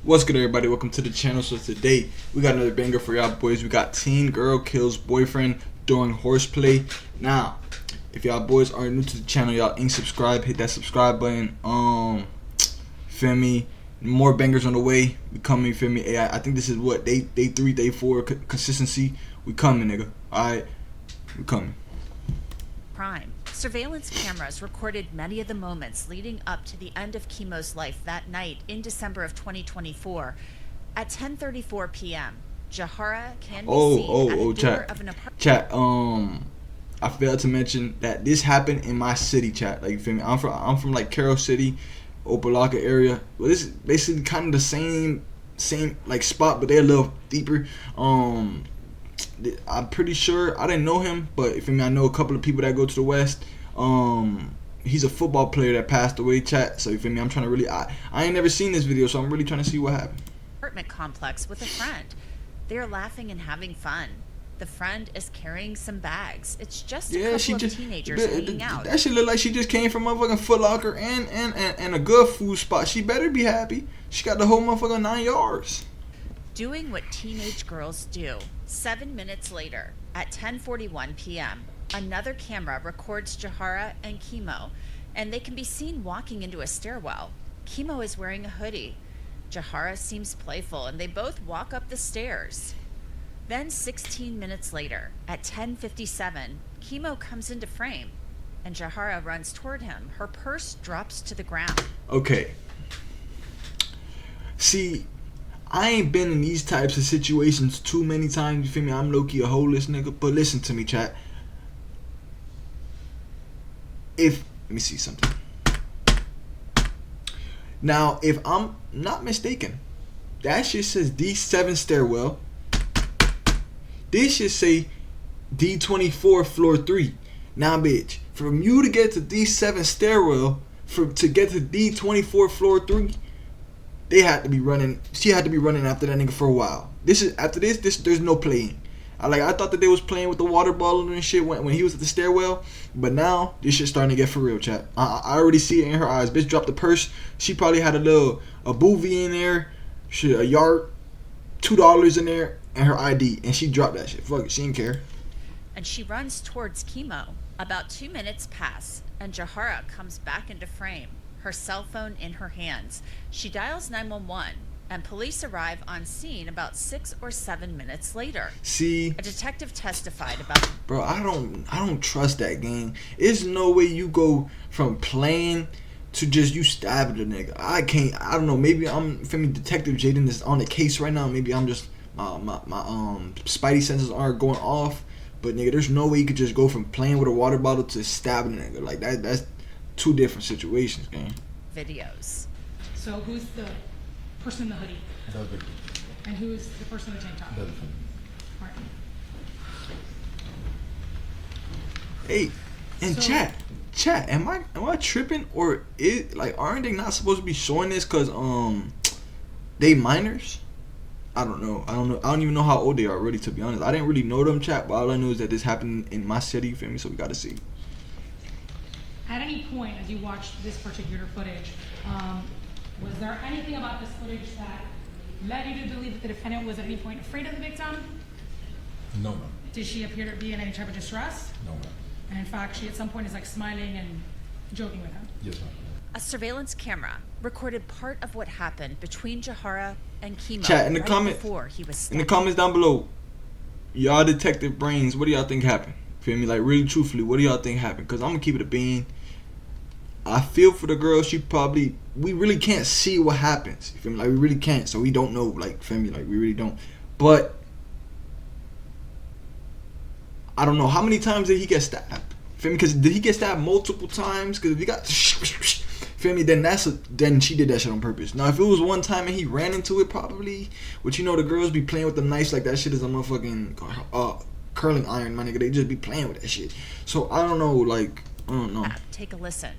What's good, everybody? Welcome to the channel. So today we got another banger for y'all boys. We got teen girl kills boyfriend during horseplay. Now, if y'all boys are new to the channel, y'all ain't subscribed, hit that subscribe button. Feel me? More bangers on the way. We coming, feel me? Hey, I think this is what day 3, day 4 consistency. We coming, nigga. All right, we coming. Crime. Surveillance cameras recorded many of the moments leading up to the end of Chemo's life that night in December of 2024. At 10:34 p.m., Jahara can be seen at the door of an apartment. Chat. I failed to mention that this happened in my city, chat. Like, you feel me? I'm from like Carroll City, Opelika area. Well, this is basically kind of the same like spot, but they're a little deeper. I'm pretty sure, I didn't know him, but if I know a couple of people that go to the West. He's a football player that passed away, chat. So you feel me? I'm trying to really, I ain't never seen this video, so I'm really trying to see what happened. Apartment complex with a friend. They're laughing and having fun. The friend is carrying some bags. It's just a couple of teenagers hanging out. That shit look like she just came from motherfucking Foot Locker and a good food spot. She better be happy. She got the whole motherfucking 9 yards. Doing what teenage girls do. 7 minutes later, at 10:41 p.m., another camera records Jahara and Chemo, and they can be seen walking into a stairwell. Chemo is wearing a hoodie. Jahara seems playful, and they both walk up the stairs. Then 16 minutes later, at 10:57, Chemo comes into frame, and Jahara runs toward him. Her purse drops to the ground. Okay. See, I ain't been in these types of situations too many times, you feel me? I'm low-key a holeless nigga, but listen to me, chat. Let me see something. Now, if I'm not mistaken, that shit says D7 stairwell. This should say D24 floor 3. Now, bitch, from you to get to D7 stairwell, to get to D24 floor 3, she had to be running after that nigga for a while. After this, there's no playing. I thought that they was playing with the water bottle and shit when he was at the stairwell, but now this shit's starting to get for real, chat. I already see it in her eyes. Bitch dropped the purse. She probably had a boovie in there, shit, a yard, $2 in there, and her ID, and she dropped that shit. Fuck it, she didn't care. And she runs towards Chemo. About 2 minutes pass, and Jahara comes back into frame, her cell phone in her hands. She dials 911. And police arrive on scene about 6 or 7 minutes later. See, a detective testified about. Bro, I don't trust that game. There's no way you go from playing to just you stabbing the nigga. I don't know. Maybe Detective Imjaydenn is on the case right now. Maybe I'm just my spidey senses aren't going off. But nigga, there's no way you could just go from playing with a water bottle to stabbing a nigga. Like that's two different situations, gang. Videos. So who's the person in the hoodie? The victim. And who's the person in the tank top? The defendant. All right. Hey, and chat, am I tripping, or aren't they not supposed to be showing this because they minors? I don't know. I don't even know how old they are, really, to be honest. I didn't really know them, chat, but all I know is that this happened in my city, you feel me? So we gotta see. At any point as you watched this particular footage, was there anything about this footage that led you to believe that the defendant was at any point afraid of the victim? No, ma'am. Did she appear to be in any type of distress? No, ma'am. And in fact, she at some point is like smiling and joking with him? Yes, ma'am. A surveillance camera recorded part of what happened between Jahara and Chemo. Chat, in the comments down below, y'all detective brains, what do y'all think happened? Feel me? Like, really truthfully, what do y'all think happened? Because I'm gonna keep it a bean. I feel for the girl. We really can't see what happens. You feel me? Like, we really can't. So we don't know. Like, feel me? Like, we really don't. But I don't know how many times did he get stabbed. Feel me? Because did he get stabbed multiple times? Because if he got feel me, then she did that shit on purpose. Now, if it was one time and he ran into it, probably. But you know, the girls be playing with the knives like that shit is a motherfucking curling iron, my nigga. They just be playing with that shit. So I don't know. Like, I don't know. Take a listen.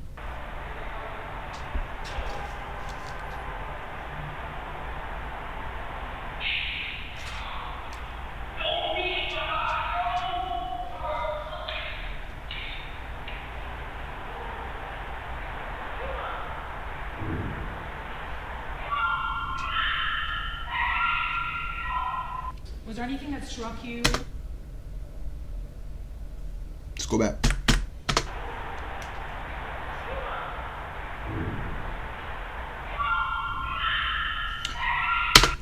Was there anything that struck you? Let's go back.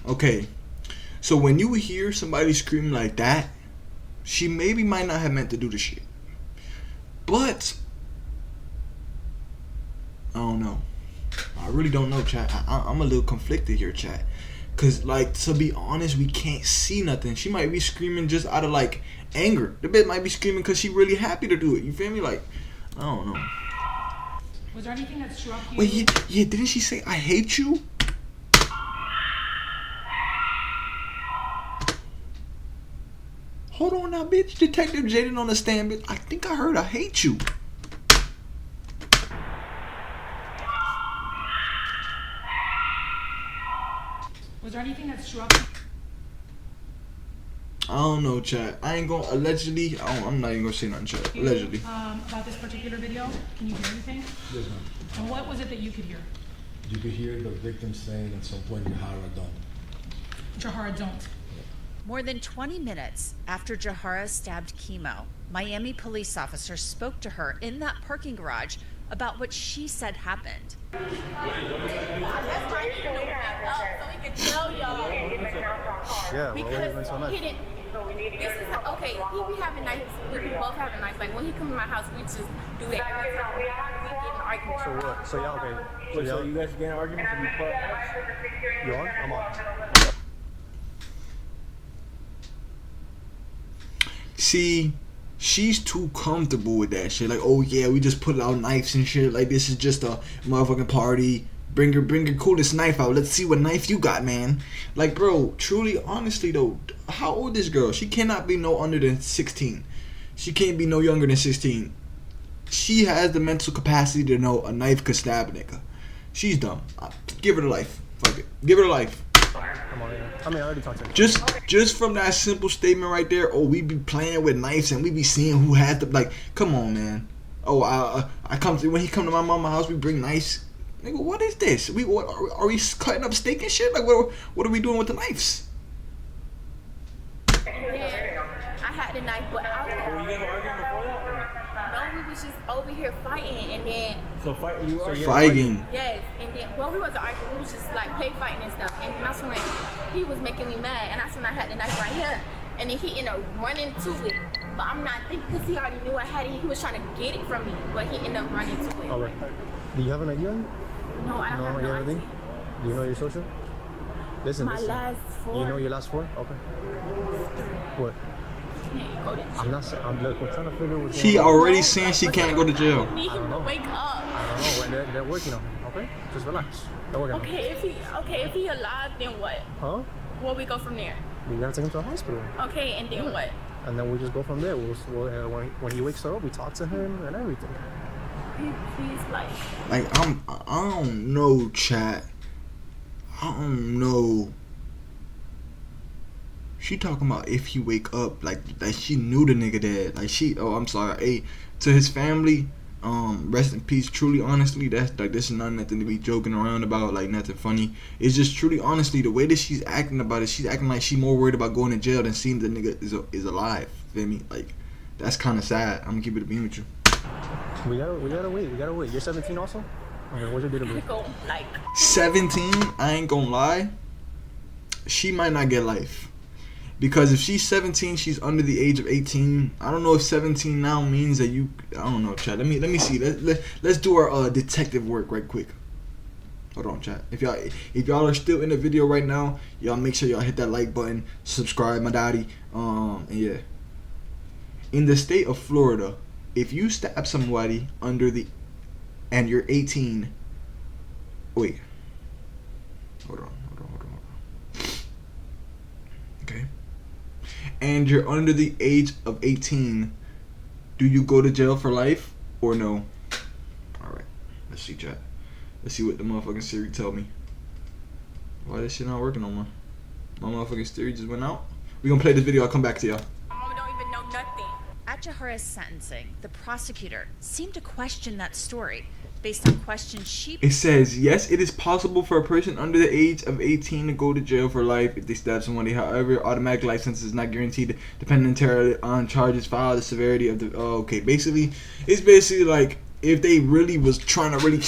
Okay, so when you hear somebody scream like that, she maybe might not have meant to do the shit. But I don't know. I really don't know, chat. I'm a little conflicted here, chat. Cause like, to be honest, we can't see nothing. She might be screaming just out of like anger. The bitch might be screaming cause she really happy to do it. You feel me? Like, I don't know. Was there anything that struck you? Wait, yeah, didn't she say I hate you? Hold on now, bitch. Detective Jaden on the stand, bitch. I think I heard I hate you. Was there anything that struck you? I don't know, chat. I ain't gonna allegedly. I'm not even gonna say nothing, chat. Allegedly. About this particular video, can you hear anything? Yes, ma'am. And what was it that you could hear? You could hear the victim saying at some point, Jahara don't. Jahara don't. More than 20 minutes after Jahara stabbed Chemo, Miami police officers spoke to her in that parking garage about what she said happened. That's why he didn't wake up so he could tell y'all. Yeah, Because he didn't. This is okay. He be having nights. We be both having nights. Like when he come to my house, we just do that every time. We get in arguments. So what? So y'all okay? Wait, so you guys get in arguments and you put You on? I'm on. See, she's too comfortable with that shit. Like, oh yeah, we just put out knives and shit. Like, this is just a motherfucking party. Bring your coolest knife out. Let's see what knife you got, man. Like, bro, truly, honestly though, how old is this girl? She cannot be no under than 16. She can't be no younger than 16. She has the mental capacity to know a knife could stab a nigga. She's dumb. Give her the life. Fuck it. Give her the life. Come on, I mean, I already talked to him. Just from that simple statement right there, oh, we be playing with knives and we be seeing who had the, like, come on, man. Oh, I come to, when he come to my mama's house, we bring knives. Nigga, what is this? Are we cutting up steak and shit? Like, what are we doing with the knives? Yeah, I had the knife, but I was. Were you guys arguing before that? No, we was just over here fighting, and then So fight you are Fighting. yes, and then well, we wasn't arguing. We was just like play fighting and stuff. And that's when he was making me mad, and that's when I had the knife right here. And then he ended up running to it, but I'm not thinking because he already knew I had it. He was trying to get it from me, but he ended up running to it. All right. Do you have an ID on you? No, I don't have no everything? idea. Do you know your social? Listen, My listen. last four. You know your last four? Okay. What? Can't go to jail. I'm not saying. Look, we're trying to figure what's She going on. already saying she can't go to jail. I need him to wake up. I don't know. They're working on it. Okay. Just relax. They're working on it. Okay, if he alive, then what? Huh? Where we go from there? We gotta take him to the hospital. Okay, and then what? And then we just go from there. When he wakes up, we talk to him and everything. He's like. Like, I don't know, chat. I don't know. She talking about if he wake up, like she knew the nigga dead. Like I'm sorry. Hey, to his family, rest in peace. Truly, honestly, that's like, this is not nothing to be joking around about. Like, nothing funny. It's just truly, honestly, the way that she's acting about it. She's acting like she more worried about going to jail than seeing the nigga is alive. Feel me? Like, that's kind of sad. I'm gonna keep it a beam with you. We gotta wait. You're 17 also? Okay, what's your date of birth? Go like 17, I ain't gonna lie, she might not get life. Because if she's 17, she's under the age of 18. I don't know if 17 now means that you, I don't know, chat. Let me see. Let's do our detective work right quick. Hold on, chat. If y'all are still in the video right now, y'all make sure y'all hit that like button, subscribe, my daddy. And yeah. In the state of Florida, if you stab somebody and you're 18, wait. Hold on. Okay. And you're under the age of 18, do you go to jail for life or no? Alright. Let's see, chat. Let's see what the motherfucking Siri tell me. Why this shit not working no more? My motherfucking Siri just went out. We gonna play this video, I'll come back to y'all. my mama don't even know nothing. At Jahara's sentencing, the prosecutor seemed to question that story, based on questions she... It says, yes, it is possible for a person under the age of 18 to go to jail for life if they stab somebody. However, automatic license is not guaranteed, depending entirely on charges filed, the severity of the... Oh, okay, basically, it's basically like if they really was trying to really...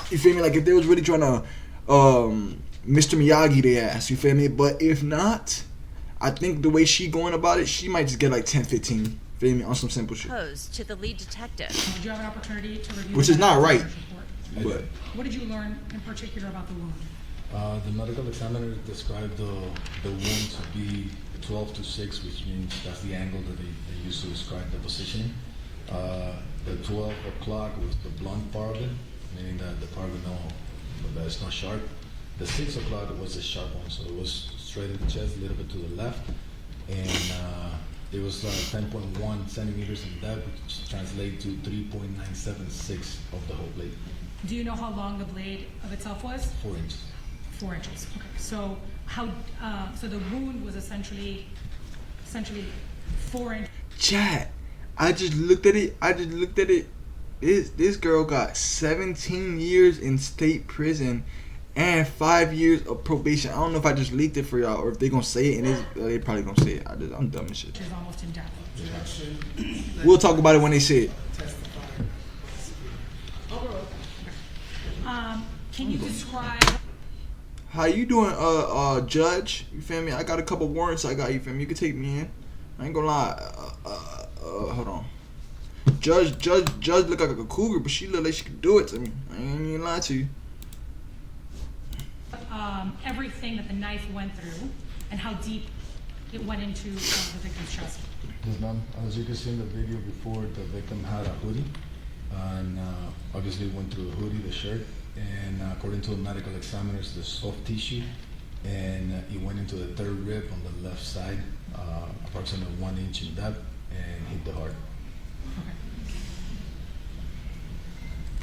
You feel me? Like if they was really trying to Mr. Miyagi their ass, you feel me? But if not, I think the way she going about it, she might just get like 10, 15. Feel me? On some simple shit. Posed to the lead detective. Did you have an opportunity to review Which the is not medical right. report? But What did you learn in particular about the wound? The medical examiner described the wound to be 12 to 6, which means that's the angle that they use to describe the positioning. The 12 o'clock was the blunt part of it, meaning that the part that it's not sharp. The 6 o'clock was the sharp one, so it was straight in the chest, a little bit to the left, and it was 10.1 centimeters in depth, which translates to 3.976 of the whole blade. Do you know how long the blade of itself was? 4 inches. 4 inches. Okay. So so the wound was essentially 4 inches. chat, I just looked at it. This girl got 17 years in state prison and 5 years of probation. I don't know if I just leaked it for y'all or if they gonna say it, and they probably gonna say it. I'm dumb as shit. Which is almost in depth. We'll talk about it when they say it. Can you describe? How you doing, Judge? You feel me? I got a couple warrants. I got you. Feel me? You can take me in. I ain't gonna lie. Hold on. Judge look like a cougar, but she look like she could do it to me. I ain't even lie to you. Everything that the knife went through and how deep it went into the victim's chest. Yes, ma'am. As you can see in the video before, the victim had a hoodie, and obviously went through the hoodie, the shirt, and according to the medical examiners, the soft tissue, and it went into the third rib on the left side, approximately 1 inch in depth, and hit the heart. Okay.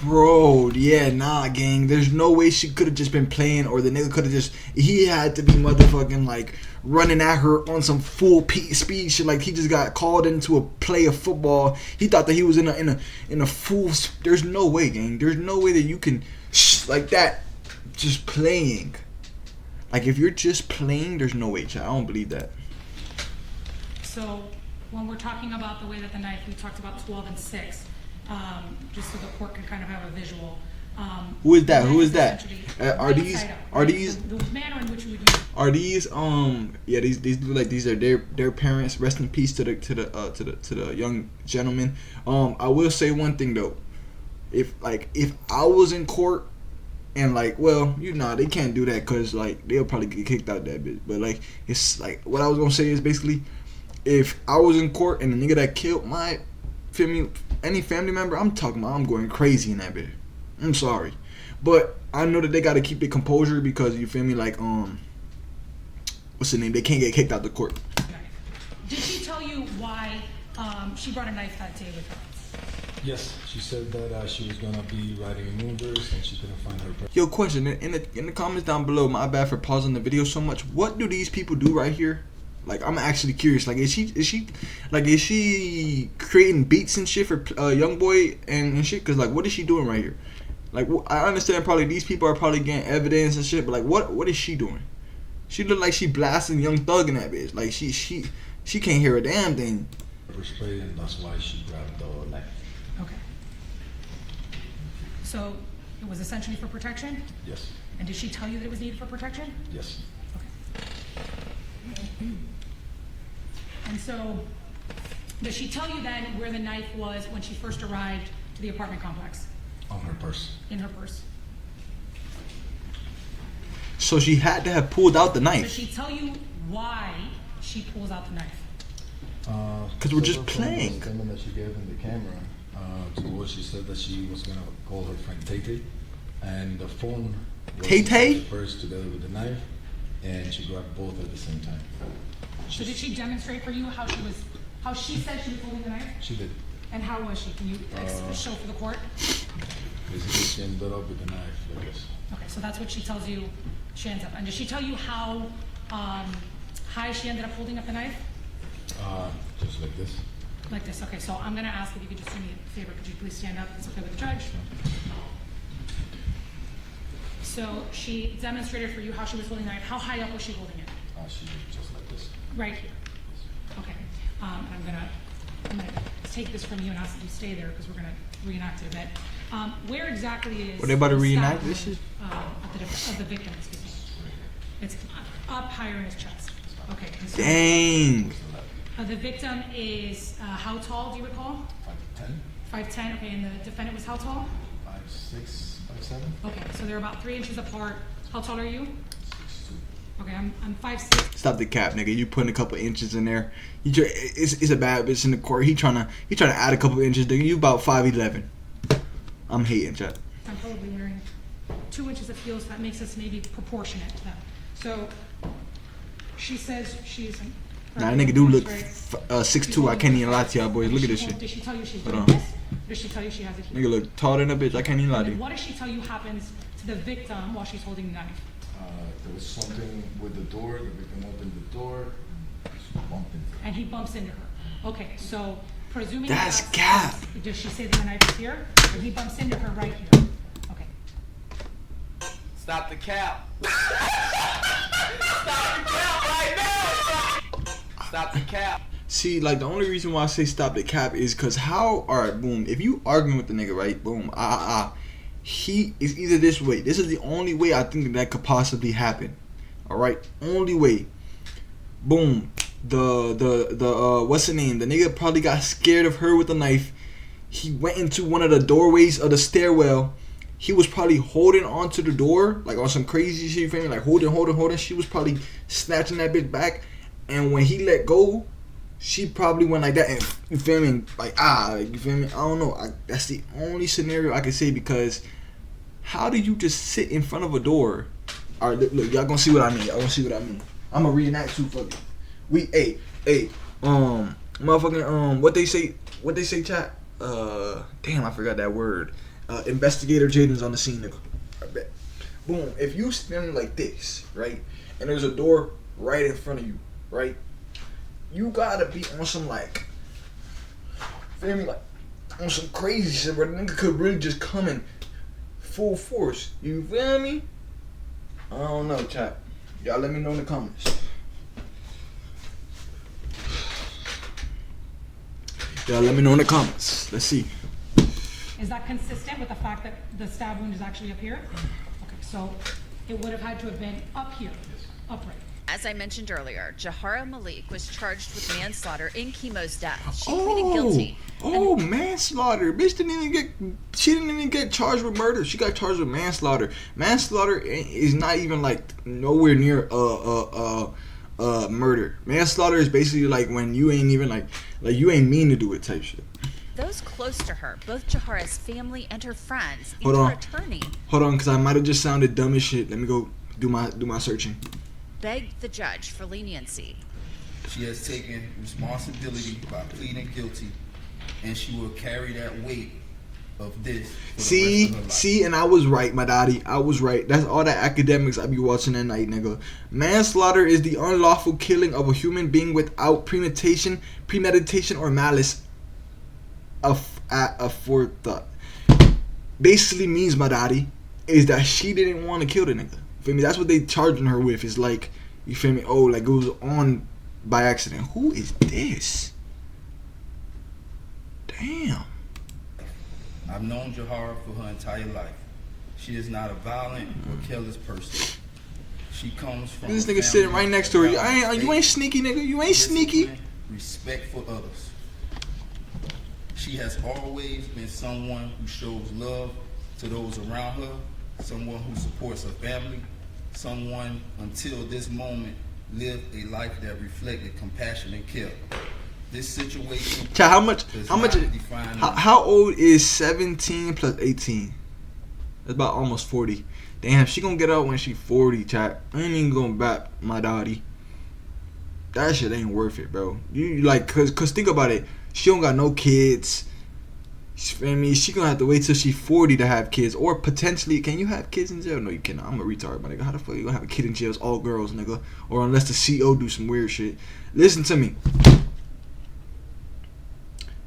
Bro, yeah, nah, gang. There's no way she could have just been playing, or the nigga could have just. He had to be motherfucking like running at her on some full speed shit. Like he just got called into a play of football. He thought that he was in a full. There's no way, gang. There's no way that you can like that, just playing. Like if you're just playing, there's no way, chat. I don't believe that. So when we're talking about the way that the knife, we talked about 12 and 6. Just so the court can kind of have a visual. Who is that? The Who knife is that? essentially Are right these? side up, Are right? these? The manner in which we would use. Are these? Yeah, these look like these are their parents. Rest in peace to the young gentleman. I will say one thing though. If I was in court and like, well, they can't do that because like they'll probably get kicked out that bitch. But like it's like what I was gonna say is basically, if I was in court and the nigga that killed any family member, I'm going crazy in that bitch. I'm sorry, but I know that they gotta keep their composure because you feel me, like what's the name? They can't get kicked out the court. Did she tell you why she brought a knife that day with her? Yes, she said that she was gonna be riding in Ubers and she couldn't find her. Yo, question in the comments down below. My bad for pausing the video so much. What do these people do right here? Like, I'm actually curious. Like, is she creating beats and shit for young boy and shit? Cause like, what is she doing right here? Like, I understand probably these people are probably getting evidence and shit, but like, what is she doing? She look like she blasting Young Thug in that bitch. Like she can't hear a damn thing. Horseplay, and that's why she grabbed the knife. Okay. So it was essentially for protection? Yes. And did she tell you that it was needed for protection? Yes. Okay. And so, does she tell you then where the knife was when she first arrived to the apartment complex? On her purse. In her purse. So she had to have pulled out the Does knife. she tell you why she pulls out the knife? Because we're just From playing. the statement that she gave in the camera, to what she said that she was gonna call her friend Tay, and the phone was Tay-Tay? in her purse together with the knife, and she grabbed both at the same time. So did she demonstrate for you how she said she was holding the knife? She did. And how was she? Can you show for the court? Basically, she ended up with the knife like this. Okay, so that's what she tells you she ends up. And does she tell you how high she ended up holding up the knife? Just like this. Like this. Okay, so I'm gonna ask if you could just do me a favor. Could you please stand up? It's okay with the judge. So she demonstrated for you how she was holding the knife. How high up was she holding it? She was just like this. Right here. Okay. And I'm gonna take this from you and ask that you stay there because we're gonna reenact it a bit. Where exactly is? What, they about to the reenact stab this wound, shit? of the victim? Excuse me. It's up higher in his chest. Okay. and so, Dang. the victim is how tall? Do you recall? 5'10", 5'10". Okay, and the defendant was how tall? 5'6", 5'7". Okay, so they're about 3 inches apart. How tall are you? 6'2". Okay, I'm 5'6". Stop the cap, nigga. You putting a couple inches in there. It's a bad bitch in the court. He trying to add a couple inches, nigga. You about 5'11". I'm hating, chat. I'm probably wearing 2 inches of heels. That makes us maybe proportionate to them. So she says she's. Nah, that nigga do look right? 6'2". I can't even lie to y'all boys. Look at this shit. Did she tell you she's Hold doing on. this? Or did she tell you she has it here? Nigga look taller than a bitch. I can't even lie And to then you. what does she tell you happens to the victim while she's holding the knife? There was something with the door. The victim opened the door. She bumped into it. And he bumps into her. Okay, so presuming That's cap. Does she say that the knife is here? Or he bumps into her right here? Okay. Stop the cap. Stop the cap right now. Stop the cap. See, like, the only reason why I say stop the cap is because alright, boom, if you arguing with the nigga, right, boom, he is either this way. This is the only way I think that could possibly happen. Alright, only way. Boom. The what's the name? The nigga probably got scared of her with the knife. He went into one of the doorways of the stairwell. He was probably holding onto the door, like on some crazy shit, you feel me? Like holding. She was probably snatching that bitch back. And when he let go, she probably went like that, and you feel me? Like, you feel me? I don't know. That's the only scenario I can say, because how do you just sit in front of a door? All right, look, y'all gonna see what I mean. Y'all gonna see what I mean. I'm gonna reenact too, fuck it. Motherfucking, what they say, chat? Damn, I forgot that word. Investigator Jaden's on the scene, nigga. I bet. Boom. If you standing like this, right, and there's a door right in front of you, right? You gotta be on some, like, feel me, like, on some crazy shit where the nigga could really just come in full force. You feel me? I don't know, chat. Y'all let me know in the comments. Y'all let me know in the comments. Let's see. Is that consistent with the fact that the stab wound is actually up here? Okay, so it would have had to have been up here, upright. As I mentioned earlier, Jahara Malik was charged with manslaughter in Chemo's death. She pleaded guilty. Manslaughter. Bitch she didn't even get charged with murder. She got charged with manslaughter. Manslaughter is not even like nowhere near murder. Manslaughter is basically like when you ain't even like you ain't mean to do it type shit. Those close to her, both Jahara's family and her friends, Hold and on. her attorney, Because I might have just sounded dumb as shit. Let me go do my searching. begged the judge for leniency. She has taken responsibility by pleading guilty, and she will carry that weight of this for the rest of her life. And I was right, my daddy. I was right. That's all that academics I be watching at night, nigga. Manslaughter is the unlawful killing of a human being without premeditation, or malice aforethought. Basically means, my daddy, is that she didn't want to kill the nigga. Feel me? That's what they charging her with. It's like, you feel me? Oh, like it was on by accident. Who is this? Damn. I've known Jahara for her entire life. She is not a violent or careless person. She comes from This a nigga sitting family right next to her. that You ain't sneaky, nigga. You ain't sneaky. discipline, respect for others. She has always been someone who shows love to those around her, someone who supports her family, someone until this moment lived a life that reflected compassion and care. This situation. Chat, how old is 17 plus 18? That's about almost 40. Damn, she gonna get out when she 40, chat. I ain't even gonna bat my daddy. That shit ain't worth it, bro. You like, cause think about it. She don't got no kids. I mean, she gonna have to wait till she 40 to have kids, or potentially, can you have kids in jail? No, you cannot. I'm a retard, my nigga. How the fuck you gonna have a kid in jail? It's all girls, nigga. Or unless the CO do some weird shit. Listen to me.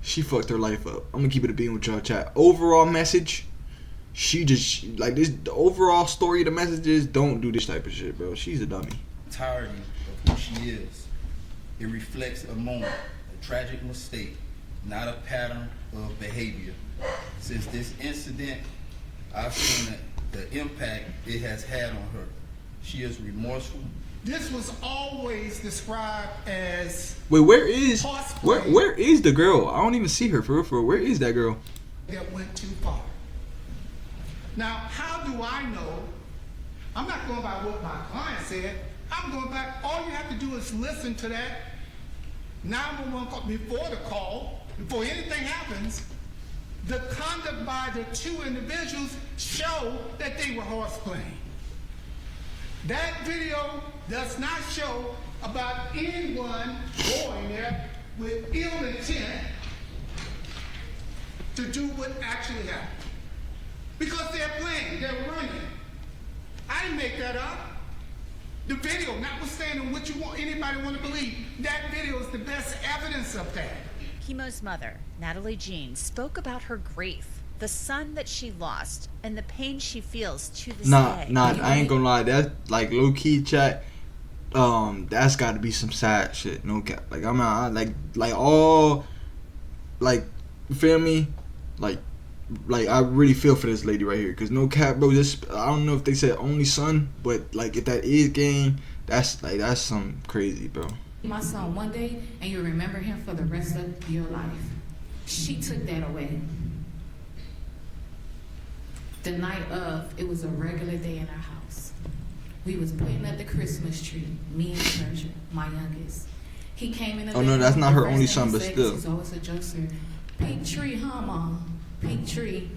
she fucked her life up. I'm gonna keep it a bean with y'all, chat. Overall message, like this. The overall story of the message is don't do this type of shit, bro. She's a dummy. Entirety of who she is. It reflects a moment, a tragic mistake, not a pattern of behavior. Since this incident, I've seen the impact it has had on her. She is remorseful. This was always described as Wait, where is Horseplay. where is the girl? I don't even see her for real. For real. Where is that girl? that went too far. Now, how do I know? I'm not going by what my client said. I'm going back. All you have to do is listen to that 911 call before the call, before anything happens. The conduct by the two individuals show that they were horseplaying. That video does not show about anyone going there with ill intent to do what actually happened. Because they're playing, they're running. I didn't make that up. The video, notwithstanding what you want anybody want to believe, that video is the best evidence of that. Chemo's mother, Natalie Jean, spoke about her grief, the son that she lost, and the pain she feels to this day. I ain't gonna lie. That's like low key, chat. That's got to be some sad shit. No cap. Like I'm not like all like you feel me? Like I really feel for this lady right here. Cause no cap, bro. This I don't know if they said only son, but like if that is gang, that's something crazy, bro. My son one day, and you remember him for the rest of your life. She took that away. The night of, it was a regular day in our house. We was putting up the Christmas tree, me and Treasure, my youngest. He came in the no, that's not her first only thing son, he but said, still. He's always a jokester. Pink tree, huh, Mom? Pink tree.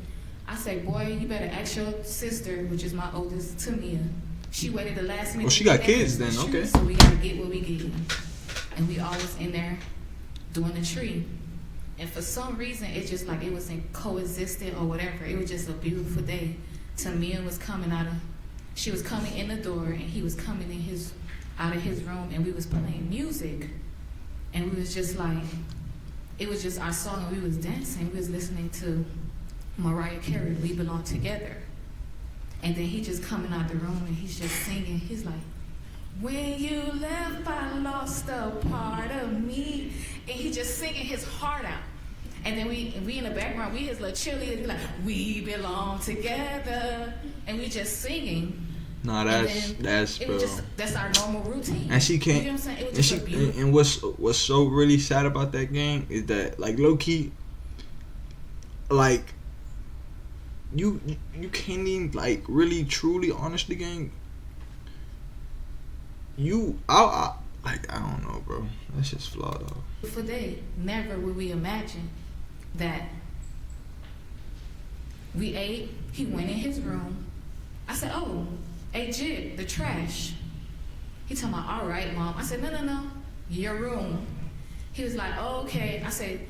I said, boy, you better ask your sister, which is my oldest, Tamia. She waited the last minute. Oh, she got kids then, okay. So we gotta get what we get. And we always in there doing the tree. And for some reason, it just like it wasn't coexistent or whatever. It was just a beautiful day. Tamia was coming she was coming in the door, and he was coming in out of his room, and we was playing music. And we was just like, it was just our song, and we was dancing. We was listening to Mariah Carey, We Belong Together. And then he just coming out the room, and he's just singing. He's like, when you left, I lost a part of me. And he just singing his heart out. And then we in the background, we his little cheerleaders, we like, we belong together. And we just singing. Nah, that's bro. That's our normal routine. And she can't. You know what I'm saying? It was just and what's so really sad about that game is that like low key, like you can't even like really truly honestly gang. I don't know, bro. That's just flawed though. For day, never would we imagine that we ate. He went in his room. I said, "Oh, hey Jib, the trash." He told me, "All right, Mom." I said, "No, your room." He was like, "Oh, okay." I said,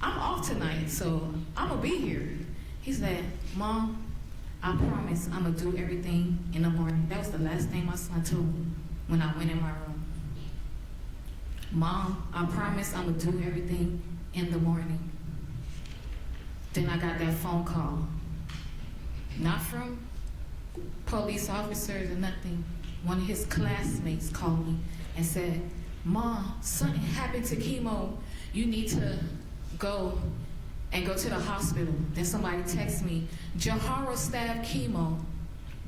"I'm off tonight, so I'm gonna be here." He said, "Mom, I promise I'm gonna do everything in the morning." That was the last thing my son told me when I went in my room. "Mom, I promise I'm gonna do everything in the morning." Then I got that phone call. Not from police officers or nothing. One of his classmates called me and said, "Mom, something happened to Chemo. You need to go to the hospital." Then somebody texted me, "Jahara stabbed Chemo."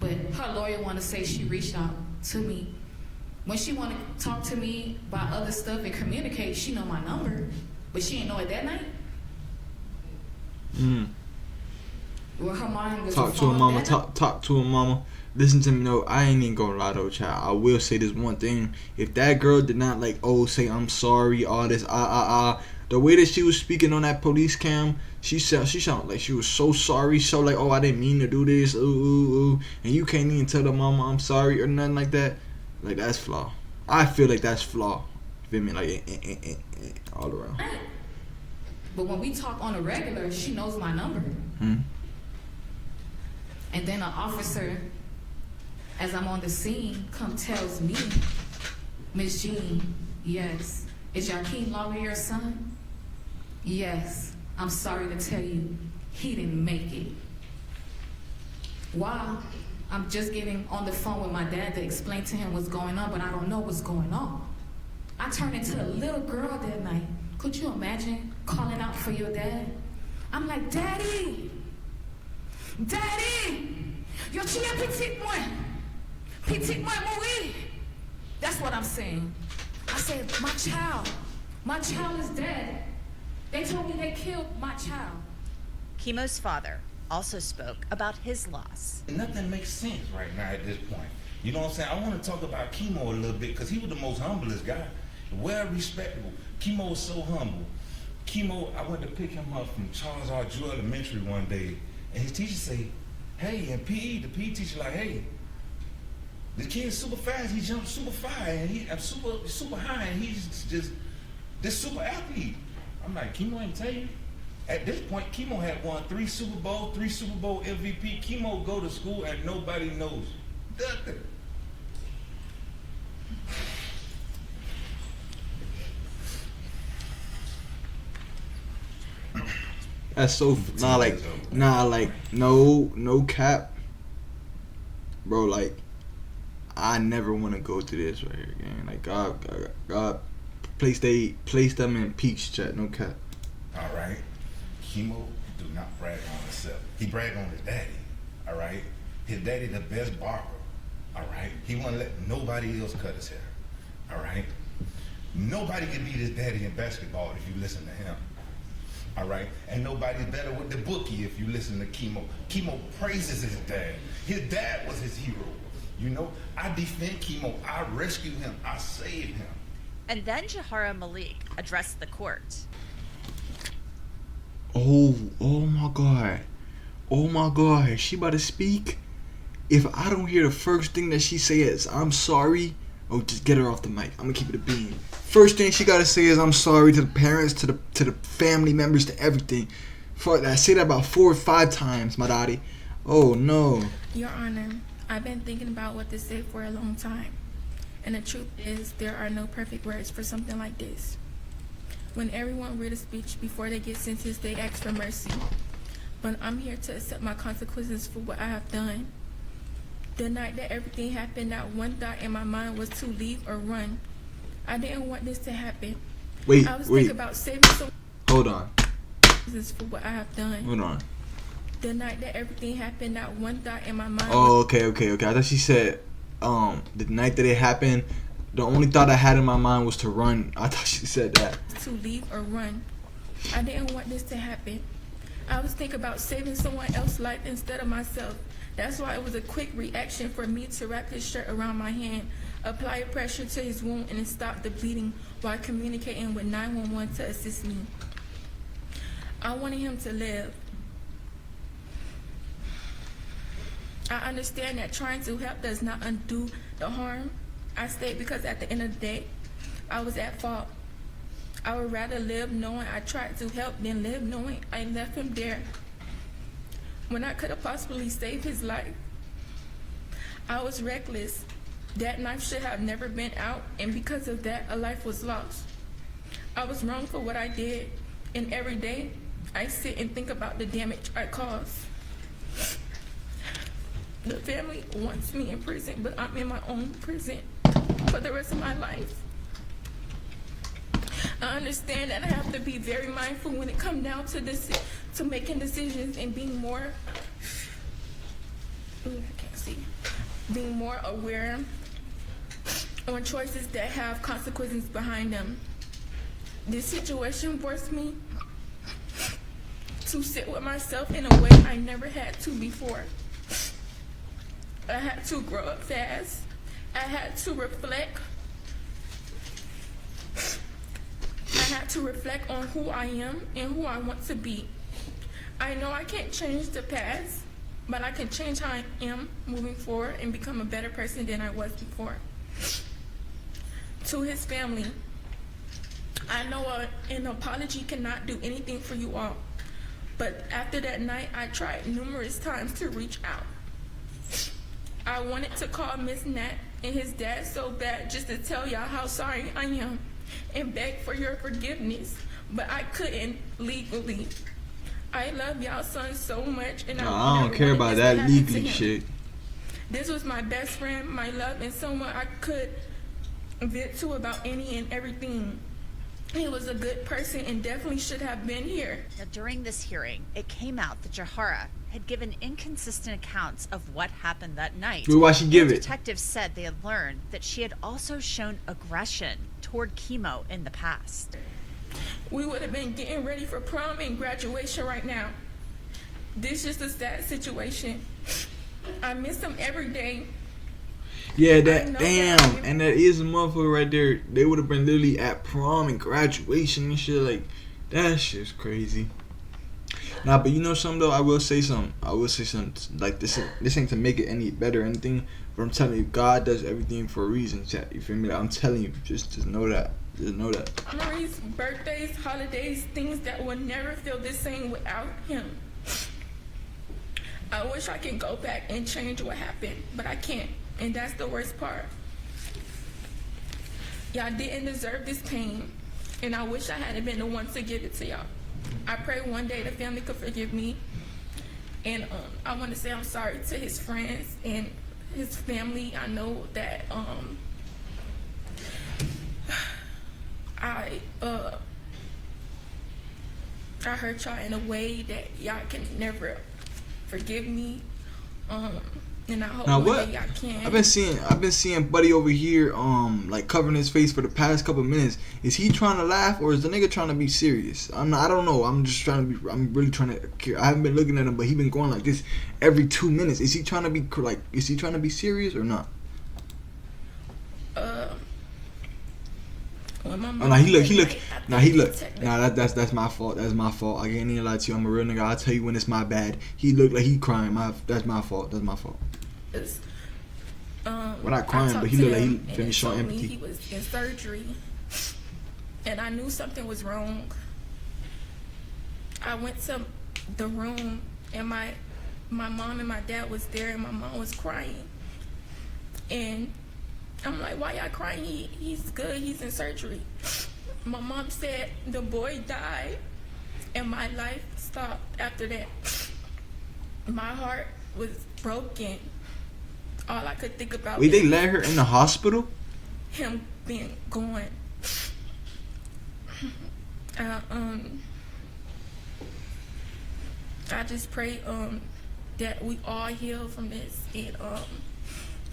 But her lawyer want to say she reached out to me. When she want to talk to me about other stuff and communicate, she know my number, but she didn't know it that night. Well, her mind was Talk to her mama. Talk to her mama. Listen to me. No, I ain't even gonna lie though, child. I will say this one thing. If that girl did not say I'm sorry, all this the way that she was speaking on that police cam, she sounded like she was so sorry, so like, oh, I didn't mean to do this, ooh, and you can't even tell the mama I'm sorry or nothing like that. Like, that's flaw. I feel like that's flaw. You feel me? Like, all around. But when we talk on a regular, she knows my number. And then an officer, as I'm on the scene, tells me, "Miss Jean, yes, is Joaquin Lawler your son?" Yes, I'm sorry to tell you, he didn't make it. While I'm just getting on the phone with my dad to explain to him what's going on, but I don't know what's going on. I turned into a little girl that night. Could you imagine calling out for your dad? I'm like, Daddy! Daddy! Yo, tu es petit moi! Petit moi, oui! That's what I'm saying. I said, my child is dead. They told me they killed my child. Chemo's father also spoke about his loss. Nothing makes sense right now at this point. You know what I'm saying? I want to talk about Chemo a little bit because he was the most humblest guy. Well respectable. Chemo was so humble. Chemo, I went to pick him up from Charles R. Drew Elementary one day, and his teacher say, hey, in PE, the PE teacher like, hey, the kid's super fast, he jumps super far, and I'm super high, and he's just this super athlete. I'm like, Chemo ain't tell you? At this point, Chemo had won 3 Super Bowl MVP. Chemo go to school and nobody knows nothing. That's so no cap, bro. Like, I never want to go through this right here again. Like, God, place them in peach chat. No cap. All right, Chemo do not brag on himself. He brag on his daddy. All right, his daddy the best barber. All right, he won't let nobody else cut his hair. All right, nobody can beat his daddy in basketball if you listen to him. All right, and nobody's better with the bookie if you listen to Chemo. Chemo praises his dad. His dad was his hero. You know, I defend Chemo. I rescue him. I save him. And then Jahara Malik addressed the court. Oh my God, she about to speak? If I don't hear the first thing that she says, I'm sorry, oh, just get her off the mic. I'm gonna keep it a bean. First thing she gotta say is I'm sorry to the parents, to the family members, to everything. Fuck that. I say that about 4 or 5 times, my daddy. Oh no. Your Honor, I've been thinking about what to say for a long time. And the truth is, there are no perfect words for something like this. When everyone read a speech before they get sentenced, they ask for mercy. But I'm here to accept my consequences for what I have done. The night that everything happened, not one thought in my mind was to leave or run. I didn't want this to happen. I was thinking about saving some. Hold on. This for what I have done. Hold on. The night that everything happened, not one thought in my mind. Oh, okay. I thought she said, the night that it happened, the only thought I had in my mind was to run. I thought she said that. To leave or run. I didn't want this to happen. I was thinking about saving someone else's life instead of myself. That's why it was a quick reaction for me to wrap his shirt around my hand, apply pressure to his wound, and stop the bleeding while communicating with 911 to assist me. I wanted him to live. I understand that trying to help does not undo the harm. I stayed because at the end of the day, I was at fault. I would rather live knowing I tried to help than live knowing I left him there when I could have possibly saved his life. I was reckless. That knife should have never been out, and because of that, a life was lost. I was wrong for what I did, and every day, I sit and think about the damage I caused. The family wants me in prison, but I'm in my own prison for the rest of my life. I understand that I have to be very mindful when it comes down to this, to making decisions and being more, being more aware on choices that have consequences behind them. This situation forced me to sit with myself in a way I never had to before. I had to grow up fast. I had to reflect. I had to reflect on who I am and who I want to be. I know I can't change the past, but I can change how I am moving forward and become a better person than I was before. To his family, I know an apology cannot do anything for you all, but after that night, I tried numerous times to reach out. I wanted to call Miss Nat and his dad so bad just to tell y'all how sorry I am and beg for your forgiveness, but I couldn't legally. I love y'all son so much, and I don't never care wanted about this to that happen to legally him. shit. This was my best friend, my love, and someone I could vent to about any and everything. He was a good person and definitely should have been here. Now, during this hearing, it came out that Jahara had given inconsistent accounts of what happened that night. Well, why she give The it? detectives said they had learned that she had also shown aggression toward Chemo in the past. We would have been getting ready for prom and graduation right now. This is a sad situation. I miss him every day. Yeah, that damn, and that is a motherfucker right there. They would have been literally at prom and graduation and shit. Like, that shit's crazy. Nah, but you know something though? I will say something. Like, this ain't to make it any better or anything. But I'm telling you, God does everything for a reason, chat. You feel me? Like, I'm telling you, just know that. Just know that. Marie's birthdays, holidays, things that will never feel the same without him. I wish I could go back and change what happened, but I can't. And that's the worst part. Y'all didn't deserve this pain, and I wish I hadn't been the one to give it to y'all. I pray one day the family could forgive me, and I want to say I'm sorry to his friends and his family. I know that I hurt y'all in a way that y'all can never forgive me. And I hope Now one what? day y'all can. I've been seeing Buddy over here like covering his face for the past couple minutes. Is he trying to laugh or is the nigga trying to be serious? I don't know. I'm really trying to. I haven't been looking at him, but he been going like this every 2 minutes. Is he trying to be like? Is he trying to be serious or not? Nah, he look. Nah, that's my fault. That's my fault. I can't even lie to you. I'm a real nigga. I'll tell you when it's my bad. He looked like he crying. That's my fault. That's my fault. We're not crying, but he looked like he finished showing empathy. He was in surgery, and I knew something was wrong. I went to the room, and my mom and my dad was there, and my mom was crying. And I'm like, why y'all crying? He's good. He's in surgery. My mom said the boy died, and my life stopped after that. My heart was broken. All I could think about Wait, they let her in the hospital? Him being gone. I just pray that we all heal from this, and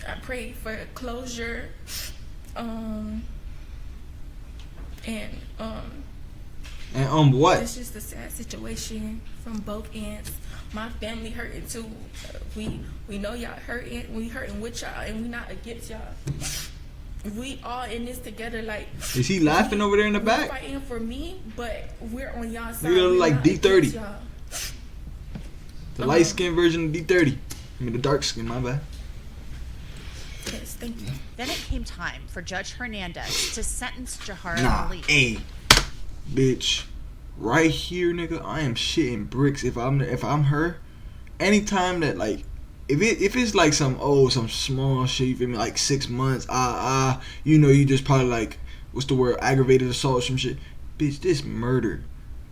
I pray for closure, and what? It's just a sad situation from both ends. My family hurting too. We know y'all hurting. We hurting with y'all, and we not against y'all. We all in this together. Like, is he laughing over there in the back? Fighting for me, but we're on y'all side. Nigga look like D30. The light skin version of D30. I mean the dark skin. My bad. Yes, thank you. Then it came time for Judge Hernandez to sentence Jahara Ali. Hey, bitch, right here, nigga, I am shitting bricks. If I'm her, anytime that like, if it's like some small shit, you feel me, like 6 months, you know, you just probably like, what's the word, aggravated assault or some shit. Bitch, this murder.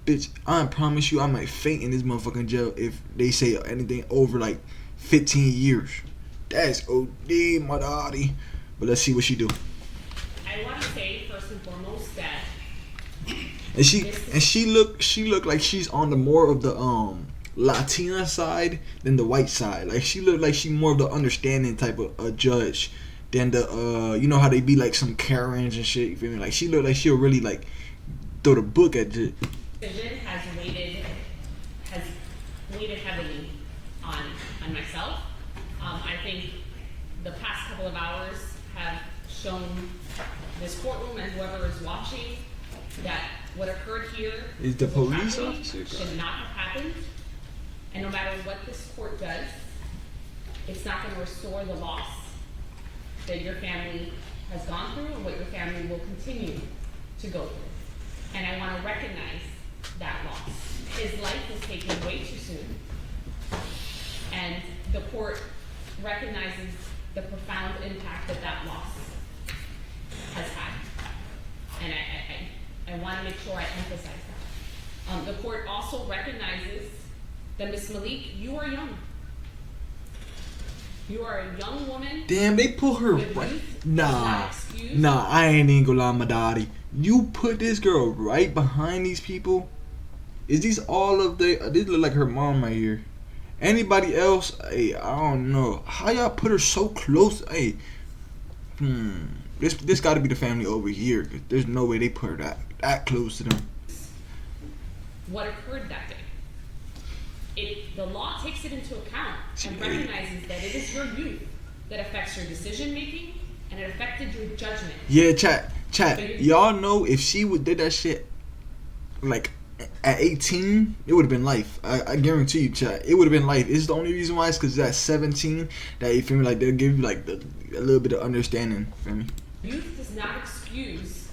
Bitch, I promise you, I might faint in this motherfucking jail if they say anything over like 15 years. That's OD, my daddy. But let's see what she do. I want to say first and foremost that, and she look like she's on the more of the Latina side than the white side. Like she looked like she more of the understanding type of judge than the you know how they be like some Karens and shit. You feel me? Like she looked like she'll really like throw the book at it. decision has weighted heavily on myself. I think the past couple of hours have shown this courtroom and whoever is watching that what occurred here is the police officer should not have happened. And no matter what this court does, it's not going to restore the loss that your family has gone through and what your family will continue to go through. And I want to recognize that loss. His life was taken way too soon. And the court recognizes the profound impact that loss has had. And I want to make sure I emphasize that. The court also recognizes that Ms. Malik, you are young. You are a young woman. Damn, they put her with right. youth Nah, does not excuse- nah, I ain't even gonna lie, my daddy. You put this girl right behind these people. Is these all of the? These look like her mom right here. Anybody else? Hey, I don't know. How y'all put her so close? Hey, This got to be the family over here. 'Cause there's no way they put her that close to them. What occurred that day. The law takes it into account and recognizes that it is your youth that affects your decision making and it affected your judgment. Yeah, chat. Y'all know if she did that shit like at 18, it would have been life. I guarantee you, chat. It would have been life. It's the only reason why is because at 17 that you feel me, like they'll give you like a little bit of understanding. Feel me? Youth does not excuse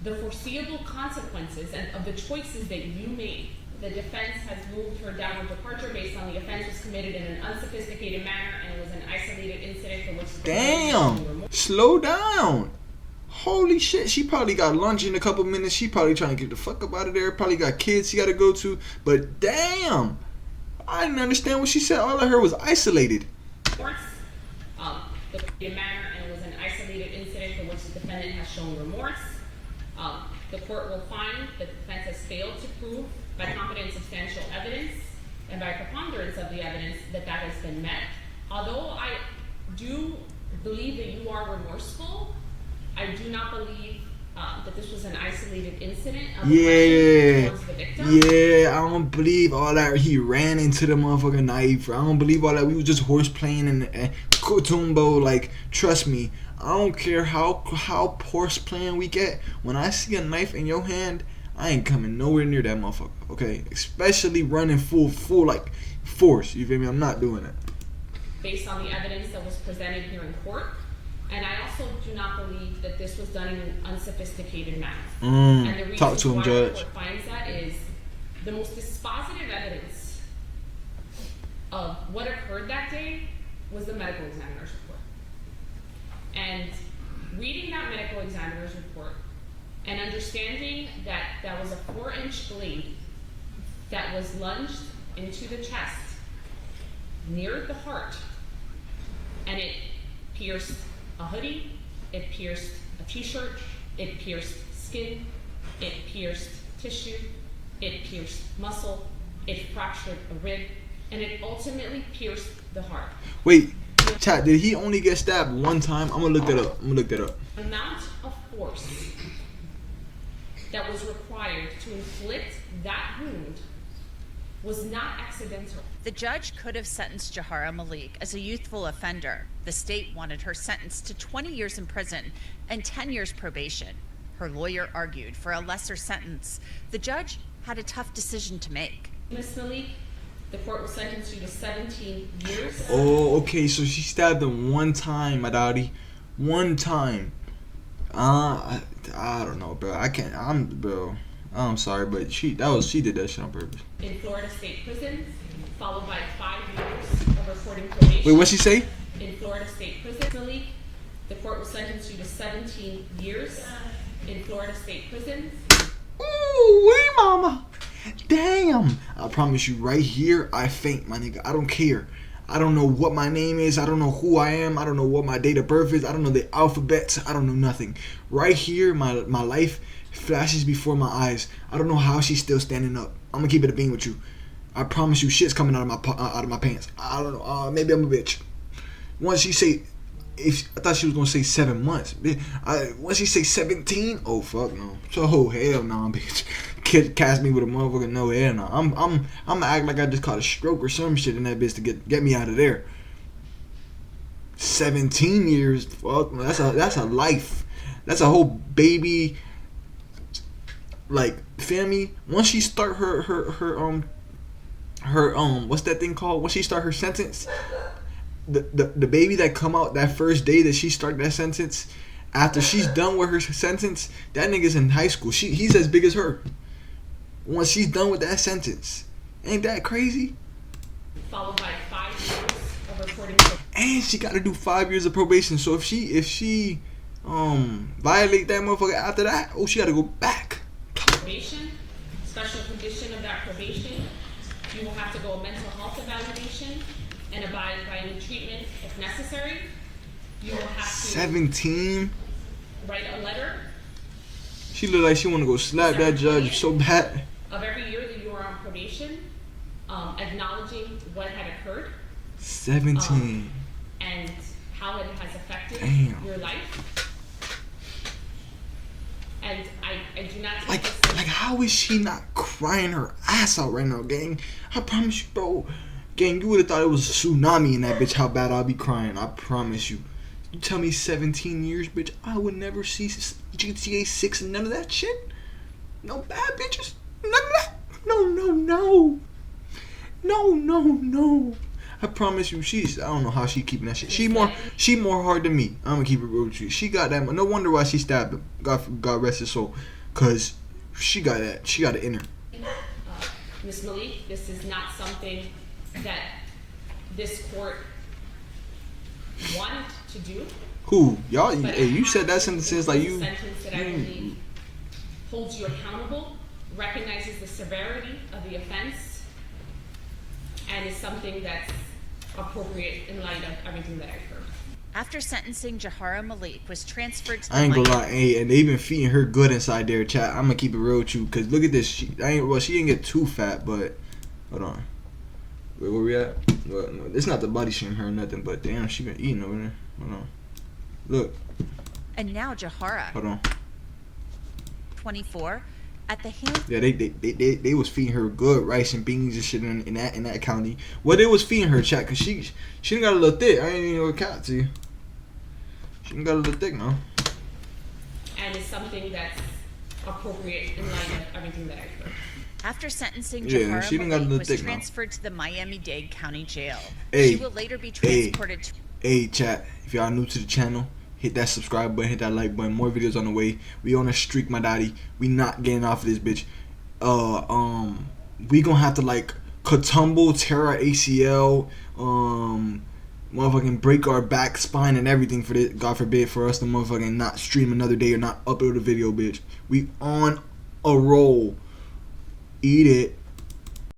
the foreseeable consequences and of the choices that you made. The defense has moved for downward departure based on the offense was committed in an unsophisticated manner and it was an isolated incident for which the Damn! Slow down! Holy shit, she probably got lunch in a couple minutes. She probably trying to get the fuck up out of there. Probably got kids she got to go to. But damn! I didn't understand what she said. All I heard was isolated. The manner and it was an isolated incident for which the defendant has shown remorse. The court will find that the defense has failed to prove by competent substantial evidence and by preponderance of the evidence that has been met. Although I do believe that you are remorseful, I do not believe that this was an isolated incident of aggression towards the victim. Yeah, I don't believe all that. He ran into the motherfucking knife. I don't believe all that. We was just horse playing and Kutumbo. Like, trust me, I don't care how horse playing we get. When I see a knife in your hand, I ain't coming nowhere near that motherfucker. Okay, especially running full like force. You feel me? I'm not doing it. Based on the evidence that was presented here in court. And I also do not believe that this was done in an unsophisticated manner. And the reason Talk to him, why Judge. the court finds that is the most dispositive evidence of what occurred that day was the medical examiner's report. And reading that medical examiner's report and understanding that that was a 4-inch blade that was lunged into the chest near the heart, and it pierced a hoodie, it pierced a t-shirt, it pierced skin, it pierced tissue, it pierced muscle, it fractured a rib, and it ultimately pierced the heart. Wait, chat, did he only get stabbed one time? I'm gonna look that up. The amount of force that was required to inflict that wound was not accidental. The judge could have sentenced Jahara Malik as a youthful offender. The state wanted her sentenced to 20 years in prison and 10 years probation. Her lawyer argued for a lesser sentence. The judge had a tough decision to make. Ms. Malik, the court will sentence you to 17 years. Oh, okay, so she stabbed him one time, my daddy. One time. I don't know, bro. I'm sorry, but she did that shit on purpose. In Florida State Prison, followed by 5 years of reporting probation. Wait, what'd she say? In Florida State Prison, Malik, the court will sentence you to 17 years in Florida State Prison. Ooh, wee mama. Damn. I promise you, right here, I faint, my nigga. I don't care. I don't know what my name is. I don't know who I am. I don't know what my date of birth is. I don't know the alphabets. I don't know nothing. Right here, my life flashes before my eyes. I don't know how she's still standing up. I'm gonna keep it a bean with you. I promise you, shit's coming out of my pants. I don't know. Maybe I'm a bitch. Once she say, I thought she was gonna say 7 months. Once she say 17, oh fuck no. So hell no, bitch. Cast me with a motherfucker. No hell no. I'm gonna act like I just caught a stroke or some shit in that bitch to get me out of there. 17 years, fuck. That's a life. That's a whole baby. Like, family. Once she start her what's that thing called? Once she start her sentence, the baby that come out that first day that she start that sentence, after she's done with her sentence, that nigga's in high school. He's as big as her. Once she's done with that sentence, ain't that crazy? Followed by 5 years of reporting. And she got to do 5 years of probation. So if she violate that motherfucker after that, she got to go back. Probation. Special condition of that probation, you will have to go a mental health evaluation and abide by any treatment if necessary. You will have to 17. write a letter She look like she want to go slap that judge so bad. of every year that you are on probation, acknowledging what had occurred 17. and how it has affected Damn. your life. And I do not take Like, this how is she not crying her ass out right now, gang? I promise you, bro. Gang, you would have thought it was a tsunami in that bitch, how bad I'll be crying. I promise you. You tell me 17 years, bitch, I would never see GTA 6 and none of that shit. No bad bitches. None of that. No, no, no. No, no, no. I promise you, I don't know how she keeping that shit. She more hard than me. I'm gonna keep it real with you. She got that. No wonder why she stabbed him. God rest his soul. Cause she got that. She got it in her. Ms. Malik, this is not something that this court wanted to do. Who? Y'all? But Hey, you said that sentence like you. Sentence that I believe holds you accountable, recognizes the severity of the offense, and is something that's appropriate in light of everything that I've heard. After sentencing, Jahara Malik was transferred to the I ain't gonna Miami- lie, hey, and they been feeding her good inside there, chat. I'm gonna keep it real with you, cause look at this. She didn't get too fat, but hold on. Wait, where we at? Well, no, it's not the body shame her or nothing, but damn, she been eating over there. Hold on. Look. And now Jahara, Hold on. 24, at the hand. Yeah, they was feeding her good rice and beans and shit in that county. Well, they was feeding her, chat, cause she done got a little thick. I ain't even gonna count to you. She done got a little thick now. And is something that's appropriate in light of everything that I've heard. After sentencing, Yeah, Jahara she done got a Malik little was thick now. transferred to the Miami-Dade County Jail. Hey, She will later be transported to... Hey, chat, if y'all new to the channel, hit that subscribe button, hit that like button. More videos on the way. We on a streak, my daddy. We not getting off of this bitch. We gonna have to like katumble, tear our ACL, motherfucking break our back, spine, and everything for this. God forbid for us to motherfucking not stream another day or not upload a video, bitch. We on a roll. Eat it.